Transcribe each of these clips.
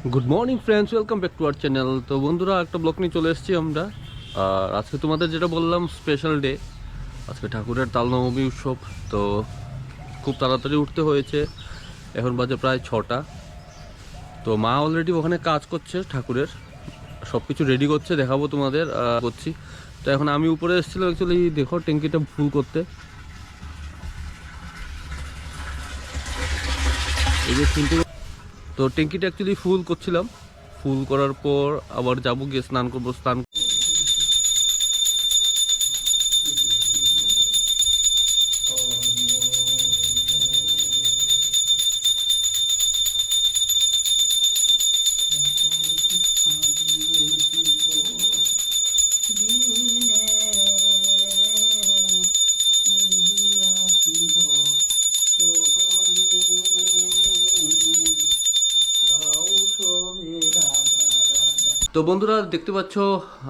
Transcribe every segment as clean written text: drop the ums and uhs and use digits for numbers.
Good morning friends, welcome back to our channel. তো বন্ধুরা, একটা ব্লগ নিয়ে চলে এসেছি আমরা। আর আজকে তোমাদের যেটা বললাম স্পেশাল ডে, আজকে ঠাকুরের তালনবমী উৎসব। তো খুব তাড়াতাড়ি উঠতে হয়েছে, এখন বাজে প্রায় 6টা। তো মা অলরেডি ওখানে কাজ করছে, ঠাকুরের সব কিছু রেডি করছে, দেখাবো তোমাদের করছি। তো এখন আমি উপরে এসেছিলাম অ্যাকচুয়ালি, দেখো ট্যাঙ্কিটা ফুল করতে। এই যে তো ট্যাঙ্কিটা অ্যাকচুয়ালি ফুল করছিলাম, ফুল করার পর আবার যাবো, গিয়ে স্নান করবো। তো বন্ধুরা, দেখতে পাচ্ছ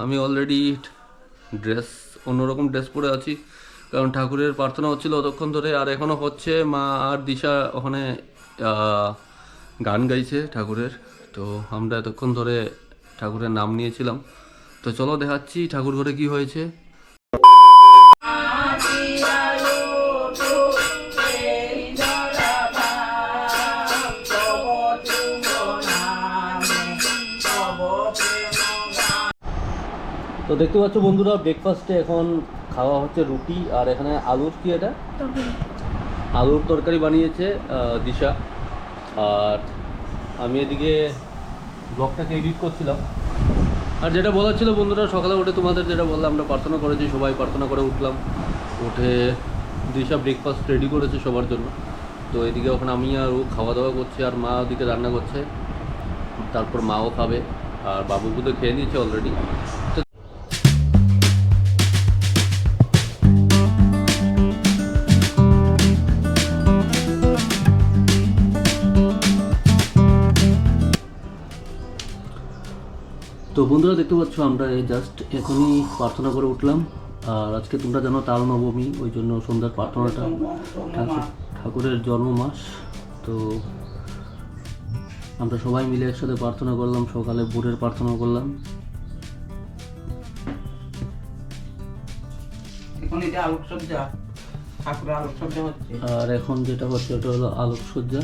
আমি অলরেডি অন্যরকম ড্রেস পরে আছি, কারণ ঠাকুরের প্রার্থনা হচ্ছিল অতক্ষণ ধরে, আর এখনও হচ্ছে। মা আর দিশা ওখানে গান গাইছে ঠাকুরের। তো আমরা এতক্ষণ ধরে ঠাকুরের নাম নিয়েছিলাম। তো চলো দেখাচ্ছি ঠাকুর ঘরে কি হয়েছে। তো দেখতে পাচ্ছ বন্ধুরা, ব্রেকফাস্টে এখন খাওয়া হচ্ছে রুটি, আর এখানে আলুর কি এটা আলুর তরকারি বানিয়েছে দিশা। আর আমি এদিকে ব্লগটাকে এডিট করছিলাম। আর যেটা বলার ছিল বন্ধুরা, সকালে উঠে তোমাদের যেটা বললাম, আমরা প্রার্থনা করেছি, সবাই প্রার্থনা করে উঠলাম। উঠে দিশা ব্রেকফাস্ট রেডি করেছে সবার জন্য। তো এদিকে ওখানে আমি আর ও খাওয়া দাওয়া করছি, আর মা ওদিকে রান্না করছে। তারপর মাও খাবে, আর বাবুকে তো খেয়ে নিয়েছে অলরেডি। তো বন্ধুরা, দেখতে পাচ্ছ আমরা এই জাস্ট এখনই প্রার্থনা করে উঠলাম। আর আজকে তোমরা জানো তাল নবমী, ওই জন্য সন্ধ্যার প্রার্থনাটা, ঠাকুরের জন্ম মাস। তো আমরা সবাই মিলে একসাথে প্রার্থনা করলাম, সকালে ভোরের প্রার্থনা করলাম। আর এখন যেটা হচ্ছে ওটা হলো আলোকসজ্জা।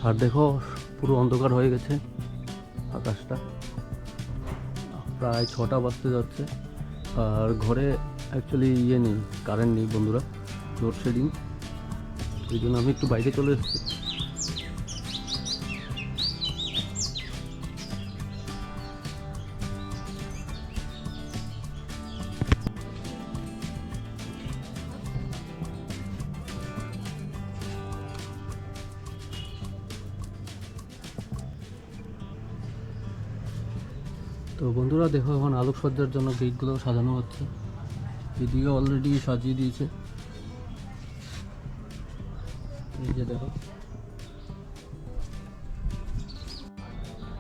আর দেখো পুরো অন্ধকার হয়ে গেছে আকাশটা, প্রায় 6টা বাজতে যাচ্ছে। আর ঘরে অ্যাকচুয়ালি নেই, কারেন্ট নেই বন্ধুরা, লোডশেডিং। এই জন্য আমি একটু বাইরে চলে এসেছি। তো বন্ধুরা দেখো, এখন আলোকসজ্জার জন্য গেটগুলো সাজানো হচ্ছে। এদিকে অলরেডি সাজিয়ে দিয়েছে, এই যে দেখো।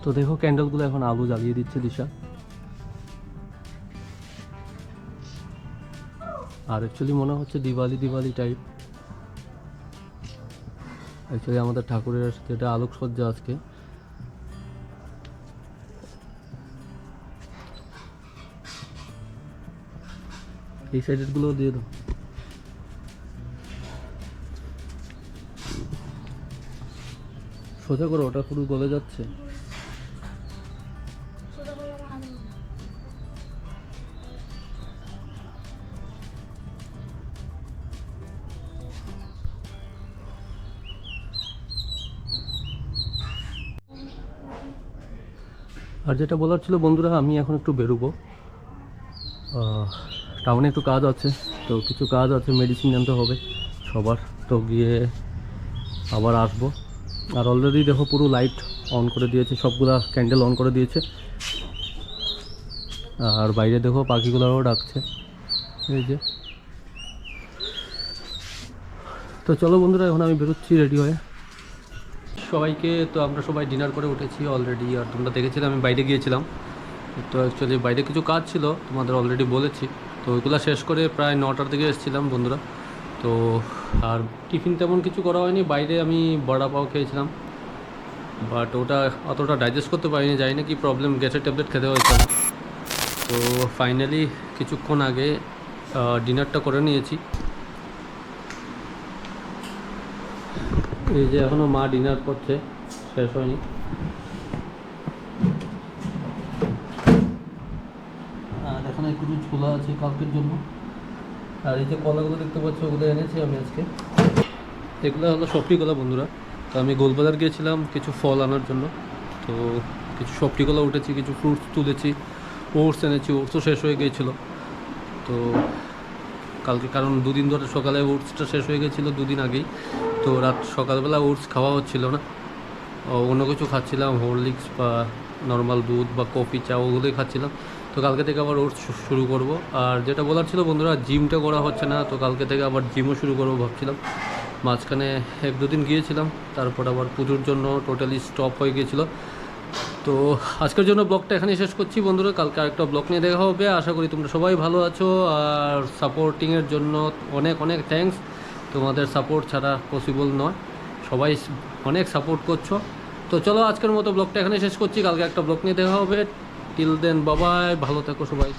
তো দেখো ক্যান্ডেলগুলো এখন আলো জ্বালিয়ে দিচ্ছে দিশা। আর অ্যাকচুয়ালি মনে হচ্ছে দিওয়ালি টাইপ। অ্যাকচুয়ালি আমাদের ঠাকুরের যেটা আলোকসজ্জা আজকে। এই সাইডের গুলো দিয়ে দাও। সোজা করো, ওটা পুরো গলে যাচ্ছে। আর যেটা বলার ছিল বন্ধুরা, আমি এখন একটু বেরোবো, টাউনে একটু কাজ আছে। তো কিছু কাজ আছে, মেডিসিন আনতে হবে সবার। তো গিয়ে আবার আসবো। আর অলরেডি দেখো পুরো লাইট অন করে দিয়েছে, সবগুলা ক্যান্ডেল অন করে দিয়েছে। আর বাইরে দেখো পাখিগুলোও ডাকছে, এই যে। তো চলো বন্ধুরা, এখন আমি বেরোচ্ছি রেডি হয়ে। সবাইকে, তো আমরা সবাই ডিনার করে উঠেছি অলরেডি। আর তোমরা দেখেছিলে আমি বাইরে গিয়েছিলাম, তো অ্যাকচুয়ালি বাইরে কিছু কাজ ছিল, তোমাদের অলরেডি বলেছি। তো ওইগুলো শেষ করে প্রায় 9টার দিকে এসেছিলাম বন্ধুরা। তো তো আর টিফিন তেমন কিছু করা হয়নি, বাইরে আমি বড়া পাও খেয়েছিলাম, বাট ওটা অতটা ডাইজেস্ট করতে পারিনি, জানি না কি প্রবলেম, গ্যাসের ট্যাবলেট খেতে হয়েছে। তো ফাইনালি কিছুক্ষণ আগে ডিনারটা করে নিয়েছি। এই যে এখনও মা ডিনার করছে, শেষ হয়নি। আর এখানে কিছু ছোলা আছে কালকের জন্য, আর এই যে কলাগুলো দেখতে পাচ্ছ ওগুলো এনেছি আমি আজকে। এগুলো হলো সফরি কলা বন্ধুরা। তো আমি গোলবাজার গিয়েছিলাম কিছু ফল আনার জন্য, তো কিছু সফরি কলা উঠেছি, কিছু ফ্রুটস তুলেছি, ওটস এনেছি, ওটসও শেষ হয়ে গিয়েছিলো। তো কালকে কারণ দুদিন ধরে সকালে ওটসটা শেষ হয়ে গেছিলো দুদিন আগেই, তো রাত সকালবেলা ওটস খাওয়া হচ্ছিল না, অন্য কিছু খাচ্ছিলাম, হরলিক্স বা নর্মাল দুধ বা কফি চা ওগুলোই খাচ্ছিলাম। তো কালকে থেকে আবার ওটস শুরু করব। আর যেটা বলার ছিল বন্ধুরা, জিমটা করা হচ্ছে না, তো কালকে থেকে আবার জিমও শুরু করবো ভাবছিলাম। মাঝখানে 1-2 দিন গিয়েছিলাম, তারপর আবার পুজোর জন্য টোটালি স্টপ হয়ে গিয়েছিলো। তো আজকের জন্য ব্লগটা এখানেই শেষ করছি বন্ধুরা, কালকে আরেকটা ব্লগ নিয়ে দেখা হবে। আশা করি তোমরা সবাই ভালো আছো, আর সাপোর্টিংয়ের জন্য অনেক অনেক থ্যাঙ্কস। তোমাদের সাপোর্ট ছাড়া পসিবল নয়, সবাই অনেক সাপোর্ট করছো। তো চলো আজকের মতো ব্লগটা এখানে শেষ করছি, কালকে একটা ব্লগ নিয়ে দেখা হবে। টিল দেন বাবাই, ভালো থেকো সবাই।